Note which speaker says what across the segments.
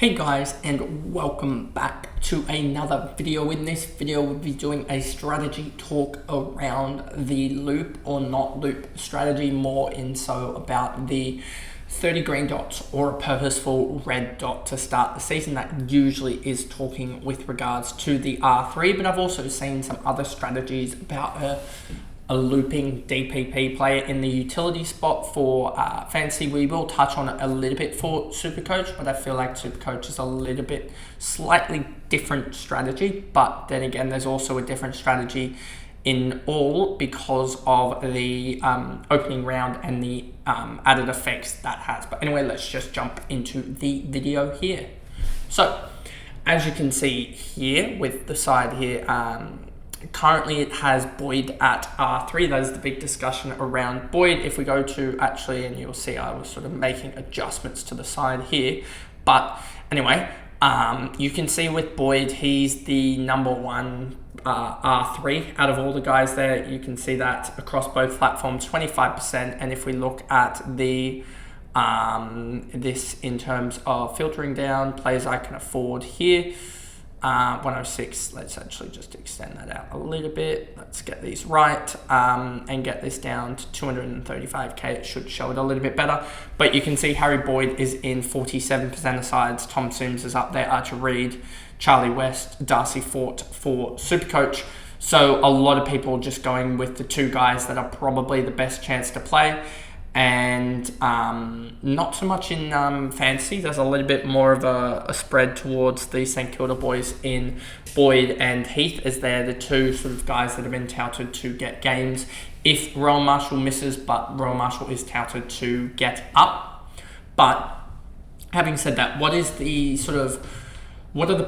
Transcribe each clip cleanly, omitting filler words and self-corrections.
Speaker 1: Hey guys, and welcome back to another video. In this video we'll be doing a strategy talk around the loop or not loop strategy, more in so about the 30 green dots or a purposeful red dot to start the season. That usually is talking with regards to the R3, but I've also seen some other strategies about a looping DPP player in the utility spot for fantasy. We will touch on it a little bit for SuperCoach, but I feel like SuperCoach is a little bit slightly different strategy. But then again, there's also a different strategy in all because of the opening round and the added effects that has. But anyway, let's just jump into the video here. So as you can see here with the side here, currently it has Boyd at R3. That is the big discussion around Boyd. If we go to actually, and you'll see I was sort of making adjustments to the side here. But anyway, you can see with Boyd, he's the number one R3 out of all the guys there. You can see that across both platforms, 25%. And if we look at the this in terms of filtering down players I can afford here, 106, let's actually just extend that out a little bit. Let's get these right and get this down to 235k. It should show it a little bit better. But you can see Harry Boyd is in 47% of sides. Tom Sims is up there, Archer Reed, Charlie West, Darcy Fort for SuperCoach. So a lot of people just going with the two guys that are probably the best chance to play. And not so much in fantasy. There's a little bit more of a spread towards the St Kilda boys in Boyd and Heath, as they're the two sort of guys that have been touted to get games if Rowan Marshall misses, but Rowan Marshall is touted to get up. But having said that, what are the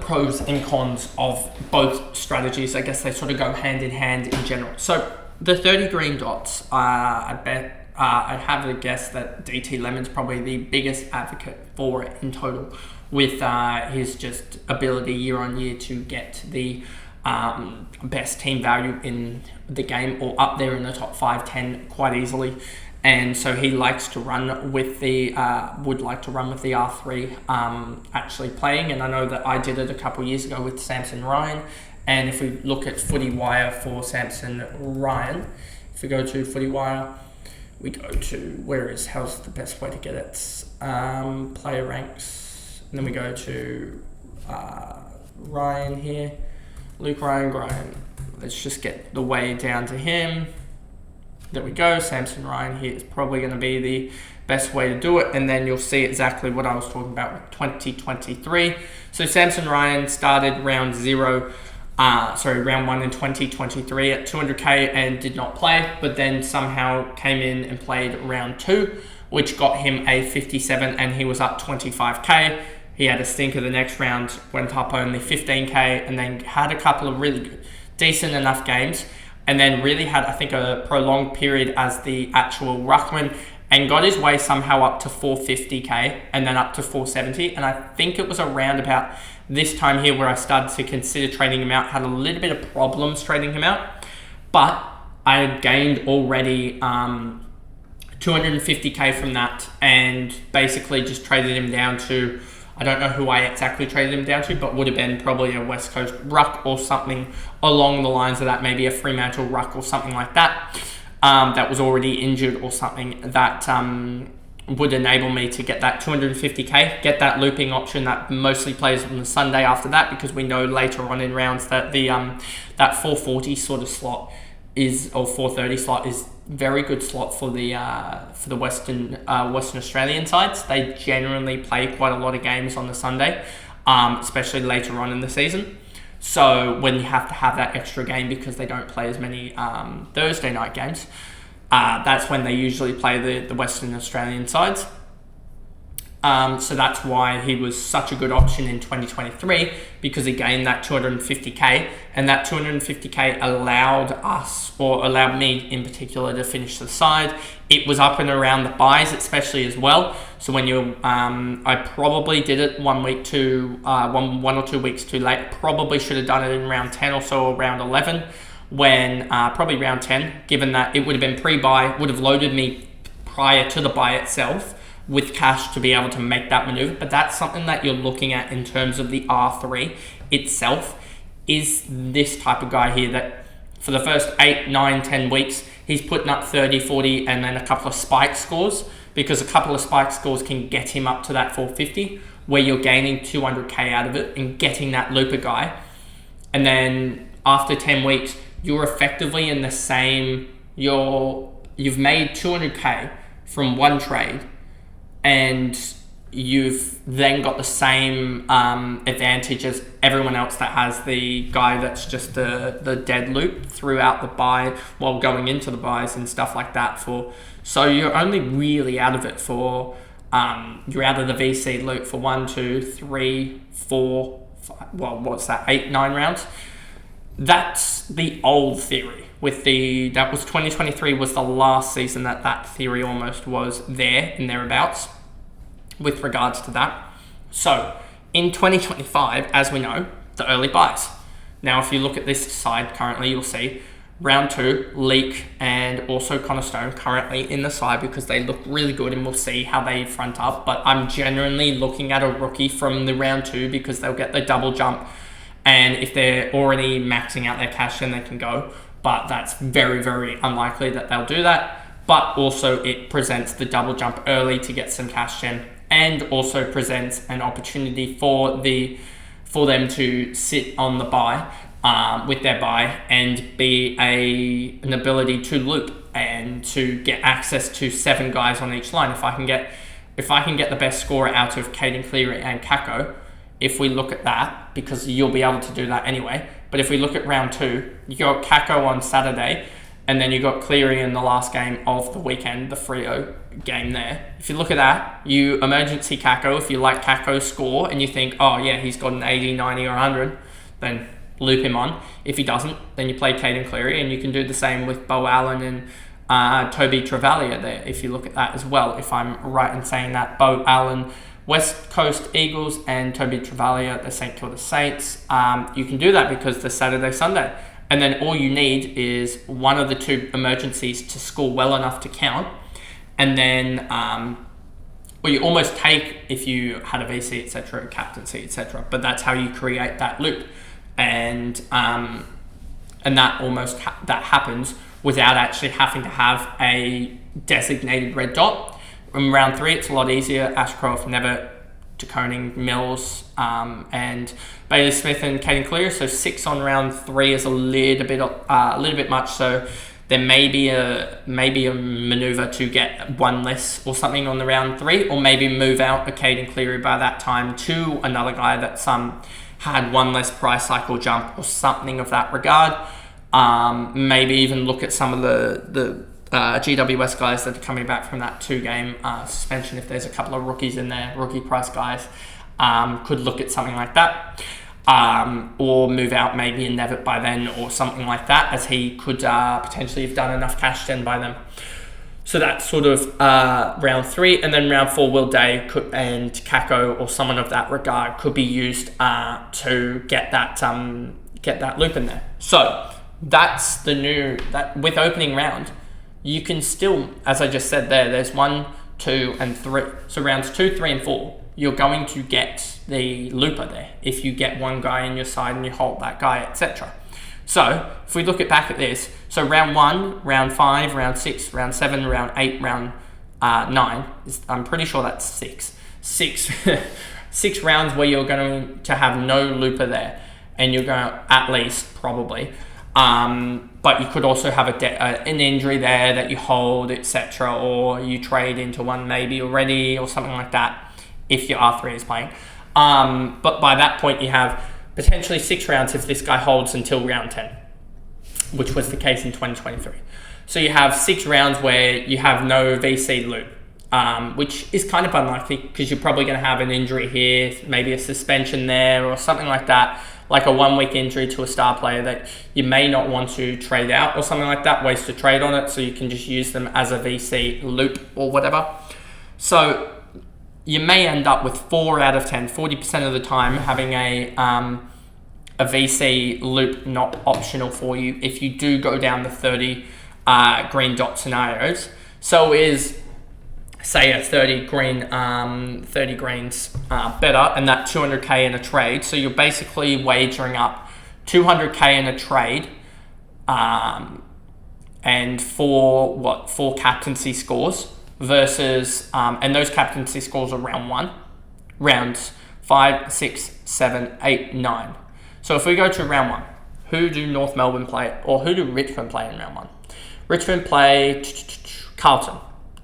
Speaker 1: pros and cons of both strategies? I guess they sort of go hand in hand in general. So the 30 green dots, I bet I have to guess that DT Lemon's probably the biggest advocate for it in total, with his just ability year on year to get the best team value in the game, or up there in the top 5-10 quite easily. And so he likes to run with the would like to run with the R3 actually playing. And I know that I did it a couple of years ago with Samson Ryan. And if we look at Footy Wire for Samson Ryan, if we go to Footy Wire, we go to, how's the best way to get it? Player ranks. And then we go to Ryan here. Luke Ryan. Let's just get the way down to him. There we go. Samson Ryan here is probably going to be the best way to do it. And then you'll see exactly what I was talking about with 2023. So Samson Ryan started round one in 2023 at 200k and did not play, but then somehow came in and played round 2, which got him a 57, and he was up 25k. He had a stinker the next round, went up only 15k, and then had a couple of really good, decent enough games, and then really had, I think, a prolonged period as the actual ruckman, and got his way somehow up to 450k and then up to 470. And I think it was around about this time here where I started to consider trading him out. Had a little bit of problems trading him out, but I had gained already 250k from that, and basically just traded him down to, I don't know who I exactly traded him down to, but would have been probably a West Coast ruck or something along the lines of that, maybe a Fremantle ruck or something like that. That was already injured or something that would enable me to get that 250k, get that looping option that mostly plays on the Sunday after that, because we know later on in rounds that the that 440 sort of slot is, or 430 slot is very good slot for the Western Australian sides. They generally play quite a lot of games on the Sunday, especially later on in the season. So when you have to have that extra game because they don't play as many Thursday night games, that's when they usually play the Western Australian sides. So that's why he was such a good option in 2023, because he gained that 250k, and that 250k allowed us, or allowed me in particular, to finish the side. It was up and around the buys especially as well. So when you, I probably did it 1 week too, one or 2 weeks too late. Probably should have done it in round 10 or so, or round 11, when probably round 10, given that it would have been pre-buy, would have loaded me prior to the buy itself. with cash to be able to make that maneuver. But that's something that you're looking at in terms of the R3 itself, is this type of guy here that for the first 8, 9, 10 weeks, he's putting up 30, 40, and then a couple of spike scores, because a couple of spike scores can get him up to that 450, where you're gaining 200k out of it and getting that looper guy. And then after 10 weeks, you're effectively in the same, you've made 200k from one trade, and you've then got the same advantage as everyone else that has the guy that's just the dead loop throughout the buy, while going into the buys and stuff like that. So you're only really out of it for, you're out of the VC loop for 1, 2, 3, 4, 5, well, what's that, 8, 9 rounds. That's the old theory. That was 2023 was the last season that theory almost was there and thereabouts with regards to that. So in 2025, as we know, the early buys. Now, if you look at this side currently, you'll see round 2, Leak and also Cornerstone currently in the side because they look really good, and we'll see how they front up. But I'm genuinely looking at a rookie from the round 2 because they'll get the double jump. And if they're already maxing out their cash, then they can go. But that's very, very unlikely that they'll do that. But also it presents the double jump early to get some cash gen, and also presents an opportunity for them to sit on the buy with their buy and be an ability to loop and to get access to 7 guys on each line. If I can get the best score out of Caden Cleary and Kako, if we look at that, because you'll be able to do that anyway, but if we look at round 2, you got Kako on Saturday, and then you got Cleary in the last game of the weekend, the Freo game there. If you look at that, you emergency Kako, if you like Kako's score and you think, oh yeah, he's got an 80, 90 or 100, then loop him on. If he doesn't, then you play Caden Cleary, and you can do the same with Bo Allen and Toby Travalia there, if you look at that as well. If I'm right in saying that, Bo Allen, West Coast Eagles, and Toby Travalia, the St Kilda Saints. You can do that because the Saturday, Sunday. And then all you need is one of the 2 emergencies to score well enough to count. And then, well, you almost take, if you had a VC, etc., captaincy, etc. But that's how you create that loop. And that almost, that happens without actually having to have a designated red dot. In round 3, it's a lot easier. Ashcroft, Nevitt, DeConing, Mills, and Bailey Smith and Caden Cleary. So 6 on round 3 is a little bit much. So there may be a maneuver to get 1 less or something on the round 3, or maybe move out a Caden Cleary by that time to another guy that's had 1 less price cycle jump or something of that regard. Maybe even look at some of the GWS guys that are coming back from that 2-game suspension. If there's a couple of rookies in there, rookie price guys, could look at something like that, or move out maybe in Nevitt by then or something like that, as he could potentially have done enough cash then by then. So that's sort of round 3, and then round 4, Will Day and Kako or someone of that regard could be used to get that loop in there. So that's that with opening round. You can still, as I just said there's 1, 2, and 3. So rounds 2, 3, and 4, you're going to get the looper there if you get 1 guy in your side and you hold that guy, etc. So if we look back at this, so round 1, round 5, round 6, round 7, round 8, round 9, I'm pretty sure that's 6. 6 rounds where you're going to have no looper there, and you're going to, at least, probably. But you could also have an injury there that you hold, etc., or you trade into one maybe already or something like that if your R3 is playing. But by that point, you have potentially 6 rounds if this guy holds until round 10, which was the case in 2023. So you have 6 rounds where you have no VC loop, which is kind of unlikely because you're probably going to have an injury here, maybe a suspension there or something like that, like a 1-week injury to a star player that you may not want to trade out or something like that, waste a trade on it, so you can just use them as a VC loop or whatever. So you may end up with 4 out of 10, 40% of the time, having a VC loop not optional for you if you do go down the 30 green dot scenarios. So is say a 30 green, 30 greens better, and that 200k in a trade. So you're basically wagering up 200k in a trade, and four captaincy scores versus, and those captaincy scores are rounds 5, 6, 7, 8, 9. So if we go to round 1, who do North Melbourne play, or who do Richmond play in round 1? Richmond play Carlton.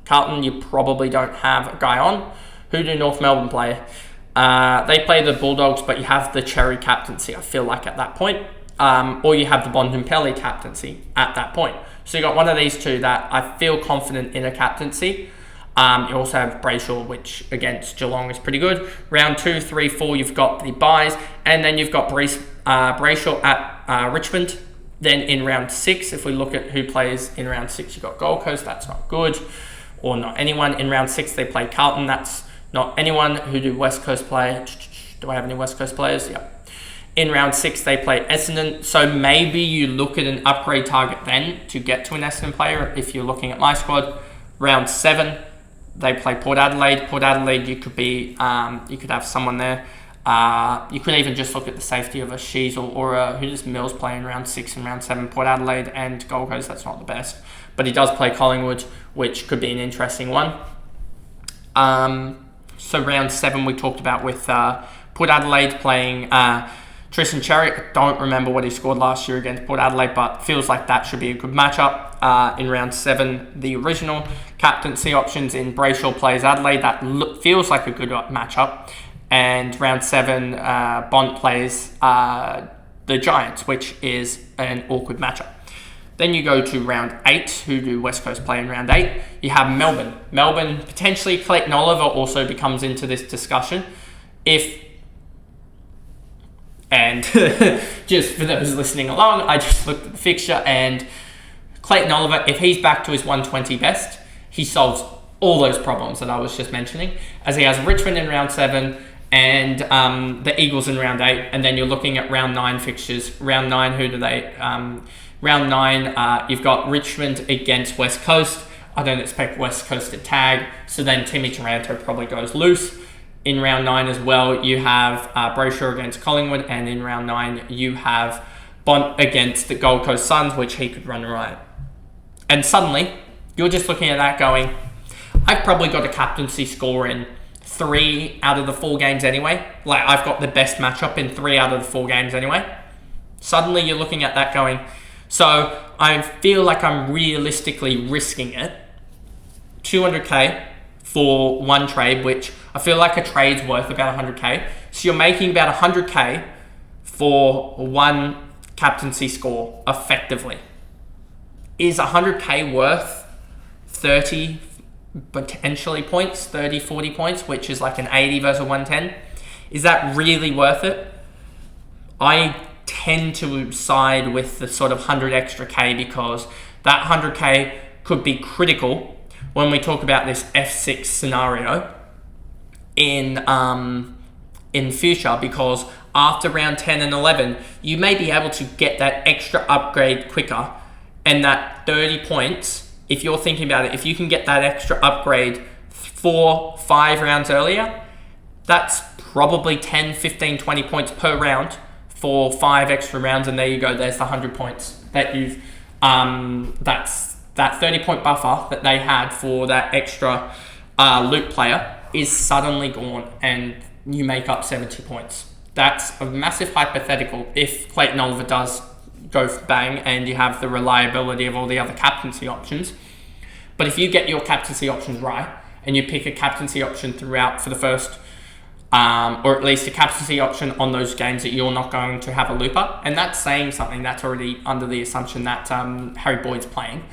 Speaker 1: Carlton, you probably don't have a guy on. Who do North Melbourne play? They play the Bulldogs, but you have the Cherry captaincy, I feel like, at that point. Or you have the Bontempelli captaincy at that point. So you got one of these two that I feel confident in a captaincy. You also have Brayshaw, which against Geelong is pretty good. Round 2, 3, 4, you've got the buys, and then you've got Brayshaw at Richmond. Then in round 6, if we look at who plays in round 6, you've got Gold Coast, that's not good, or not anyone. In round 6, they play Carlton, that's not anyone. Who do West Coast play? Do I have any West Coast players? Yep. In round 6, they play Essendon. So maybe you look at an upgrade target then to get to an Essendon player if you're looking at my squad. Round 7, they play Port Adelaide. Port Adelaide, you could have someone there. You could even just look at the safety of a Sheasel or who does Mills play in round 6 and round 7. Port Adelaide and Gold Coast, that's not the best. But he does play Collingwood, which could be an interesting one. So round 7 we talked about with Port Adelaide playing Tristan Cherry. I don't remember what he scored last year against Port Adelaide, but feels like that should be a good matchup. In round 7, the original captaincy options in Brayshaw plays Adelaide. That feels like a good matchup. And round 7, Bont plays the Giants, which is an awkward matchup. Then you go to round 8. Who do West Coast play in round 8? You have Melbourne. Melbourne, potentially Clayton Oliver also becomes into this discussion. And just for those listening along, I just looked at the fixture, and Clayton Oliver, if he's back to his 120 best, he solves all those problems that I was just mentioning, as he has Richmond in round 7 and the Eagles in round 8. And then you're looking at round 9 fixtures. Round 9, who do they? Round 9, you've got Richmond against West Coast. I don't expect West Coast to tag, so then Timmy Taranto probably goes loose. In round 9 as well, you have Brayshaw against Collingwood, and in round 9, you have Bont against the Gold Coast Suns, which he could run right. And suddenly, you're just looking at that going, I've probably got a captaincy score in 3 out of the 4 games anyway. Like, I've got the best matchup in 3 out of the 4 games anyway. Suddenly, you're looking at that going, so I feel like I'm realistically risking it. 200k for one trade, which I feel like a trade's worth about 100k. So you're making about 100k for one captaincy score effectively. Is 100k worth 30 potentially points, 30, 40 points, which is like an 80 versus 110? Is that really worth it? I tend to side with the sort of 100 extra k, because that 100k could be critical when we talk about this F6 scenario in future, because after round 10 and 11, you may be able to get that extra upgrade quicker, and that 30 points, if you're thinking about it, if you can get that extra upgrade 4, 5 rounds earlier, that's probably 10, 15, 20 points per round for 5 extra rounds, and there you go, there's the 100 points that you've, that's that 30-point buffer that they had for that extra loop player is suddenly gone, and you make up 70 points. That's a massive hypothetical if Clayton Oliver does go for bang and you have the reliability of all the other captaincy options. But if you get your captaincy options right and you pick a captaincy option throughout for the first, or at least a captaincy option on those games that you're not going to have a looper, and that's saying something, that's already under the assumption that Harry Boyd's playing.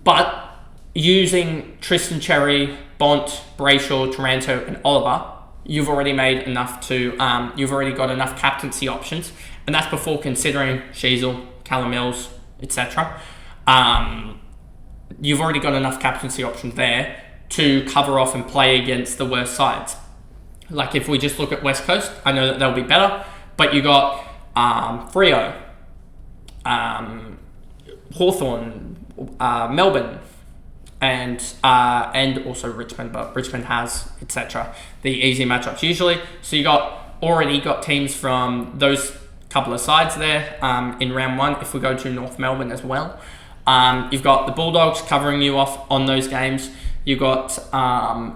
Speaker 1: But using Tristan Cherry, Bont, Brayshaw, Taranto, and Oliver, you've already made enough to, you've already got enough captaincy options, and that's before considering Sheasel, Callum Mills, etc. You've already got enough captaincy options there to cover off and play against the worst sides. Like if we just look at West Coast, I know that they'll be better, but you got Freo, Hawthorn, Melbourne, and also Richmond, but Richmond has, etc., the easy matchups usually. So you already got teams from those couple of sides there in round 1. If we go to North Melbourne as well, you've got the Bulldogs covering you off on those games. You got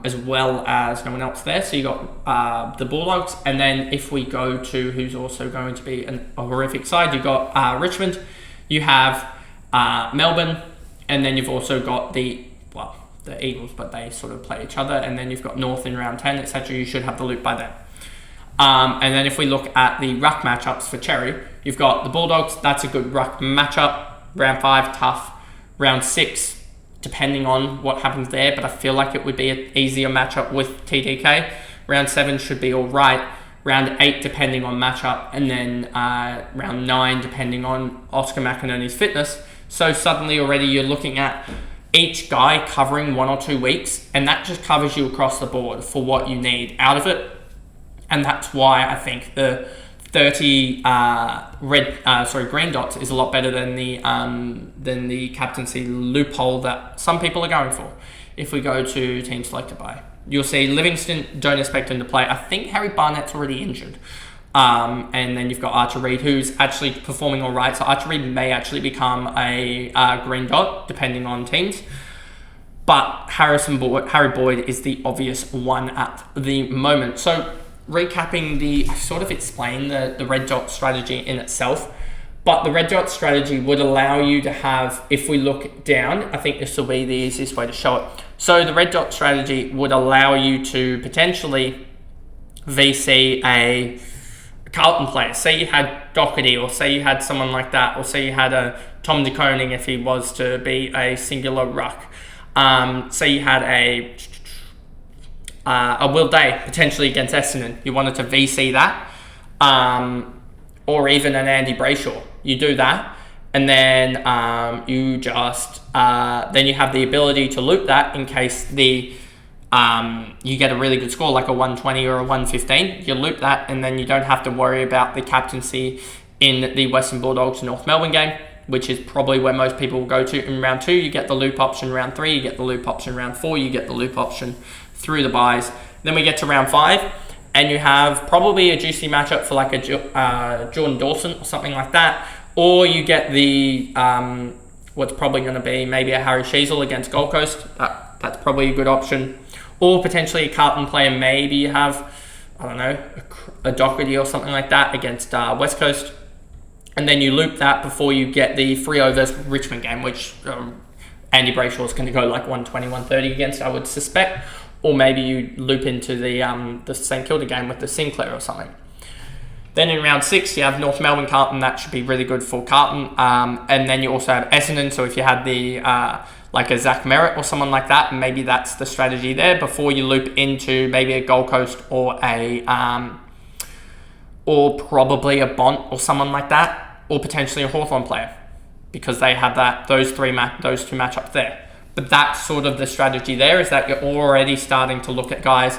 Speaker 1: as well as no one else there, so you got the Bulldogs, and then if we go to who's also going to be a horrific side, you got Richmond, you have Melbourne, and then you've also got the Eagles, but they sort of play each other, and then you've got North in round 10, etc. You should have the loop by then. And then if we look at the ruck matchups for Cherry, you've got the Bulldogs, that's a good ruck matchup. Round 5, tough. Round 6, depending on what happens there, but I feel like it would be an easier matchup with TDK. Round 7 should be all right. Round 8, depending on matchup, and then round 9, depending on Oscar McInerney's fitness. So suddenly already you're looking at each guy covering 1 or 2 weeks, and that just covers you across the board for what you need out of it. And that's why I think the 30 green dots is a lot better than the captaincy loophole that some people are going for. If we go to team selected by, you'll see Livingston, don't expect him to play. I think Harry Barnett's already injured. And then you've got Archer Reed, who's actually performing all right. So Archer Reed may actually become a green dot, depending on teams. But Harry Boyd is the obvious one at the moment. So recapping I sort of explained the red dot strategy in itself, but the red dot strategy would allow you to have, if we look down, I think this will be the easiest way to show it. So the red dot strategy would allow you to potentially VC a Carlton player. Say you had Doherty, or say you had someone like that, or say you had a Tom De Koning if he was to be a singular ruck. Say you had a Will Day potentially against Essendon. You wanted to VC that, or even an Andy Brayshaw. You do that, and then you just then you have the ability to loop that in case you get a really good score like a 120 or a 115. You loop that, and then you don't have to worry about the captaincy in the Western Bulldogs North Melbourne game, which is probably where most people will go to in round 2. You get the loop option round 3, you get the loop option round 4, you get the loop option through the buys. Then we get to round 5, and you have probably a juicy matchup for like a Jordan Dawson or something like that, or you get the what's probably going to be maybe a Harry Sheasel against Gold Coast. That's probably a good option, or potentially a Carlton player. Maybe you have, I don't know, a Doherty or something like that against West Coast, and then you loop that before you get the Freo versus Richmond game, which Andy Brayshaw is going to go like 120, 130 against, I would suspect. Or maybe you loop into the St Kilda game with the Sinclair or something. Then in round 6, you have North Melbourne Carlton. That should be really good for Carlton. And then you also have Essendon. So if you had the like a Zach Merritt or someone like that, maybe that's the strategy there before you loop into maybe a Gold Coast or or probably a Bont or someone like that, or potentially a Hawthorn player, because they have those two matchups there. But that's sort of the strategy there, is that you're already starting to look at guys.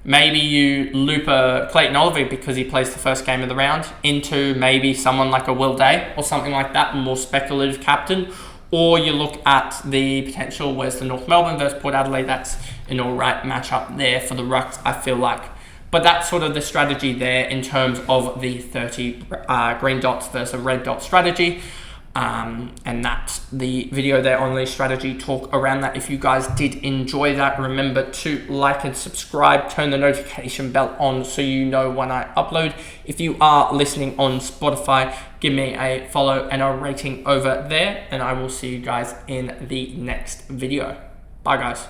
Speaker 1: Maybe you loop a Clayton Oliver because he plays the first game of the round into maybe someone like a Will Day or something like that, more speculative captain. Or you look at the potential, where's the North Melbourne versus Port Adelaide? That's an all right matchup there for the rucks, I feel like. But that's sort of the strategy there in terms of the 30 green dots versus red dot strategy. And that's the video there on the strategy talk around that. If you guys did enjoy that, remember to like and subscribe, turn the notification bell on so you know when I upload. If you are listening on Spotify, give me a follow and a rating over there, and I will see you guys in the next video. Bye guys.